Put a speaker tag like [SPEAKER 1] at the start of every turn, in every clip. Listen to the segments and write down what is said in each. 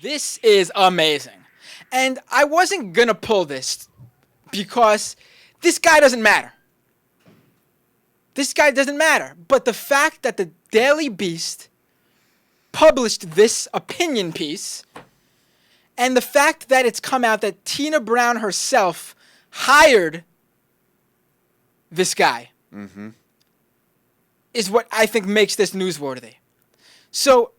[SPEAKER 1] This is amazing. And I wasn't going to pull this because this guy doesn't matter. This guy doesn't matter. But the fact that the Daily Beast published this opinion piece, and the fact that it's come out that Tina Brown herself hired this guy, is what I think makes this newsworthy. So,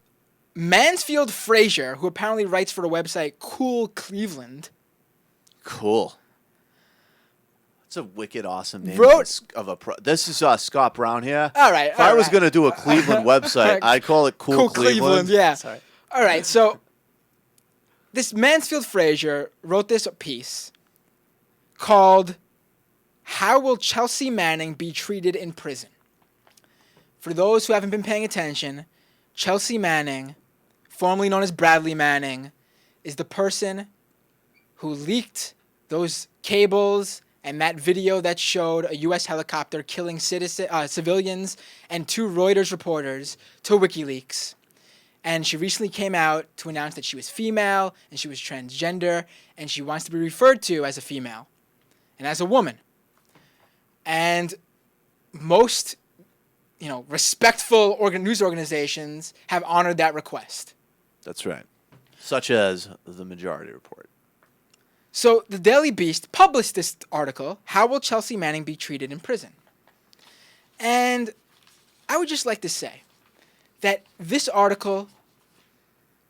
[SPEAKER 1] Mansfield Frazier, who apparently writes for the website Cool Cleveland.
[SPEAKER 2] Cool. That's a wicked awesome name This is Scott Brown here.
[SPEAKER 1] All right.
[SPEAKER 2] If I was going to do a Cleveland website, I'd call it Cool Cleveland.
[SPEAKER 1] Yeah.
[SPEAKER 2] Sorry.
[SPEAKER 1] All right. So this Mansfield Frazier wrote this piece called "How Will Chelsea Manning Be Treated in Prison?" For those who haven't been paying attention, Chelsea Manning, formerly known as Bradley Manning, is the person who leaked those cables and that video that showed a U.S. helicopter killing civilians and 2 Reuters reporters to WikiLeaks. And she recently came out to announce that she was female and she was transgender and she wants to be referred to as a female and as a woman. And most, respectful news organizations have honored that request.
[SPEAKER 2] That's right. Such as the Majority Report.
[SPEAKER 1] So the Daily Beast published this article, "How Will Chelsea Manning Be Treated in Prison?" And I would just like to say that this article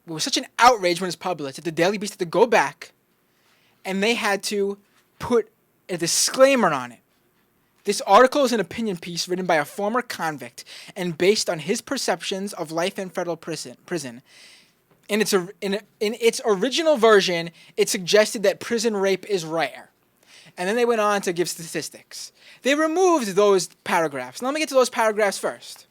[SPEAKER 1] was such an outrage when it was published that the Daily Beast had to go back and they had to put a disclaimer on it. This article is an opinion piece written by a former convict and based on his perceptions of life in federal prison. In its original version, it suggested that prison rape is rare. And then they went on to give statistics. They removed those paragraphs. Now let me get to those paragraphs first.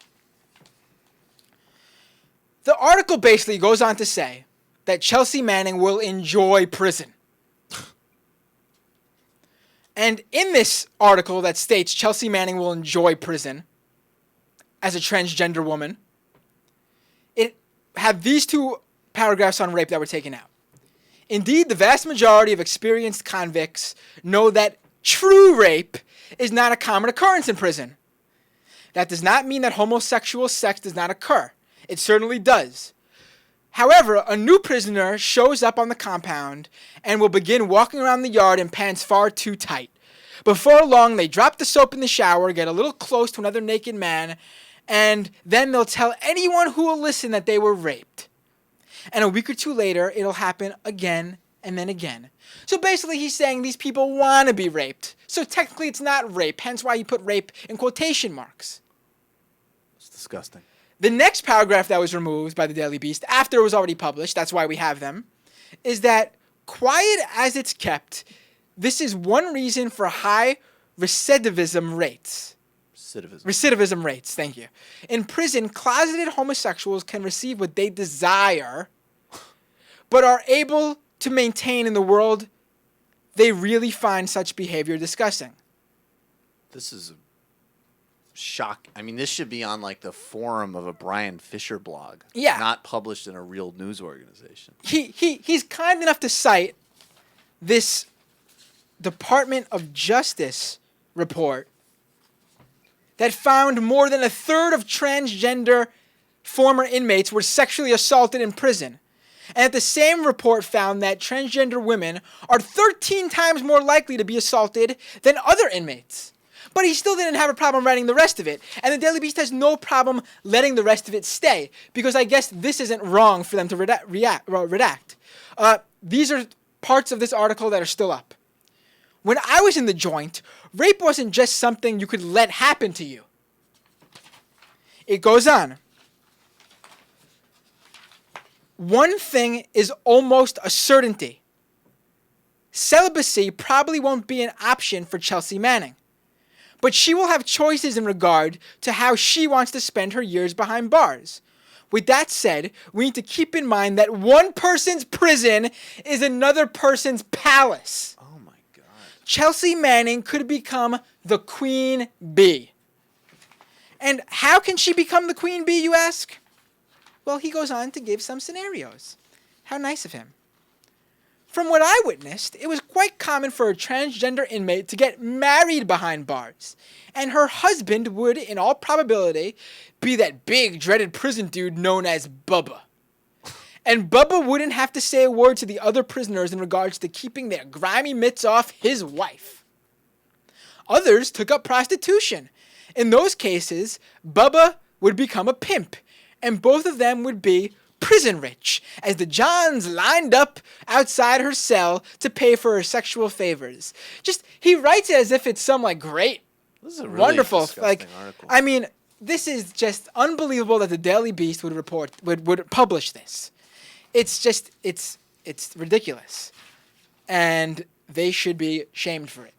[SPEAKER 1] The article basically goes on to say that Chelsea Manning will enjoy prison. And in this article that states Chelsea Manning will enjoy prison as a transgender woman, it had these 2 paragraphs on rape that were taken out. Indeed, the vast majority of experienced convicts know that true rape is not a common occurrence in prison. That does not mean that homosexual sex does not occur. It certainly does. However, a new prisoner shows up on the compound and will begin walking around the yard in pants far too tight. Before long, they drop the soap in the shower, get a little close to another naked man, and then they'll tell anyone who will listen that they were raped. And a week or 2 later, it'll happen again and then again. So basically, he's saying these people want to be raped. So technically, it's not rape, hence why he put rape in quotation marks.
[SPEAKER 2] It's disgusting.
[SPEAKER 1] The next paragraph that was removed by the Daily Beast, after it was already published, that's why we have them, is that quiet as it's kept, this is one reason for high recidivism rates. Recidivism rates, thank you. In prison, closeted homosexuals can receive what they desire, but are able to maintain in the world they really find such behavior disgusting.
[SPEAKER 2] This is a shock. I mean, this should be on like the forum of a Brian Fisher blog.
[SPEAKER 1] Yeah.
[SPEAKER 2] Not published in a real news organization.
[SPEAKER 1] He's kind enough to cite this Department of Justice report that found more than 1/3 of transgender former inmates were sexually assaulted in prison. And that the same report found that transgender women are 13 times more likely to be assaulted than other inmates. But he still didn't have a problem writing the rest of it. And the Daily Beast has no problem letting the rest of it stay, because I guess this isn't wrong for them to redact. These are parts of this article that are still up. When I was in the joint, rape wasn't just something you could let happen to you. It goes on. One thing is almost a certainty. Celibacy probably won't be an option for Chelsea Manning, but she will have choices in regard to how she wants to spend her years behind bars. With that said, we need to keep in mind that one person's prison is another person's palace.
[SPEAKER 2] Oh my God.
[SPEAKER 1] Chelsea Manning could become the queen bee. And how can she become the queen bee, you ask? Well, he goes on to give some scenarios. How nice of him. From what I witnessed, it was quite common for a transgender inmate to get married behind bars, and her husband would, in all probability, be that big, dreaded prison dude known as Bubba. And Bubba wouldn't have to say a word to the other prisoners in regards to keeping their grimy mitts off his wife. Others took up prostitution. In those cases, Bubba would become a pimp, and both of them would be prison rich, as the Johns lined up outside her cell to pay for her sexual favors. He writes it as if it's some great,
[SPEAKER 2] This is a really
[SPEAKER 1] wonderful,
[SPEAKER 2] disgusting article.
[SPEAKER 1] I mean, this is just unbelievable that the Daily Beast would publish this. It's ridiculous, and they should be shamed for it.